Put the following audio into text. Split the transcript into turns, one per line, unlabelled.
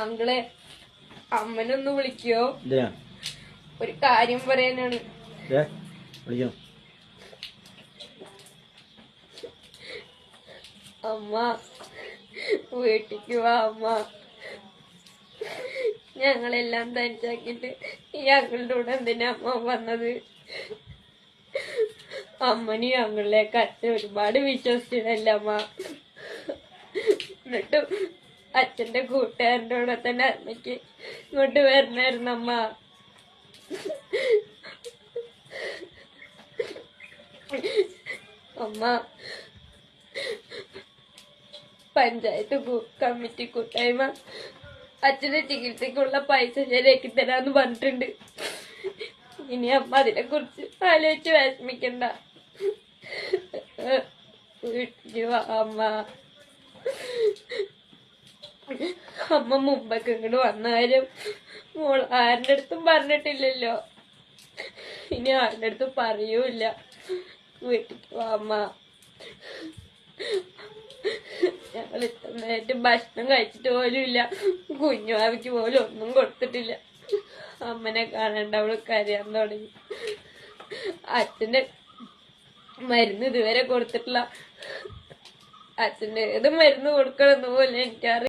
അങ്കിളെ അമ്മനൊന്ന് വിളിക്കോ? ഒരു കാര്യം പറയാനാണ്. അമ്മ വീട്ടിക്ക് വാ അമ്മ. ഞങ്ങളെല്ലാം തനിച്ചാക്കിട്ട് ഈ അങ്കിളുടെ കൂടെ എന്തിനാ അമ്മ വന്നത്? അമ്മനി അങ്ങളിലേക്ക് അച്ഛൻ ഒരുപാട് വിശ്വസിച്ചിട്ടല്ല അമ്മ. എന്നിട്ടും അച്ഛന്റെ കൂട്ടുകാരൻ്റെ കൂടെ തന്നെ അമ്മയ്ക്ക് ഇങ്ങോട്ട് വരണായിരുന്നു അമ്മ. അമ്മ പഞ്ചായത്ത് കമ്മിറ്റി കൂട്ടായ്മ അച്ഛന്റെ ചികിത്സക്കുള്ള പൈസ ശരിയാക്കി തരാന്ന് പറഞ്ഞിട്ടുണ്ട്. ഇനി അമ്മ അതിനെ കുറിച്ച് ആലോചിച്ച് വിഷമിക്കണ്ട. വീട്ടില് വാ അമ്മ. അമ്മ മുമ്പൊക്കെ ഇങ്ങോട്ട് വന്ന കാര്യം മോൾ ആരുടെ അടുത്തും പറഞ്ഞിട്ടില്ലല്ലോ. ഇനി ആരുടെ അടുത്തും പറയൂല്ല. വീട്ടിക്ക് വാ അമ്മ. ഞങ്ങൾ ഇത്ര നേരത്തെ ഭക്ഷണം കഴിച്ചിട്ട് പോലും ഇല്ല. കുഞ്ഞുമാവിക്ക് പോലും ഒന്നും കൊടുത്തിട്ടില്ല. അമ്മനെ കാണണ്ട, അവള് കരയാൻ തുടങ്ങി. അച്ഛന്റെ മരുന്ന് ഇതുവരെ കൊടുത്തിട്ടില്ല. അച്ഛന്റെ ഏത് മരുന്ന് കൊടുക്കണമെന്ന് പോലും എനിക്കറിയാം.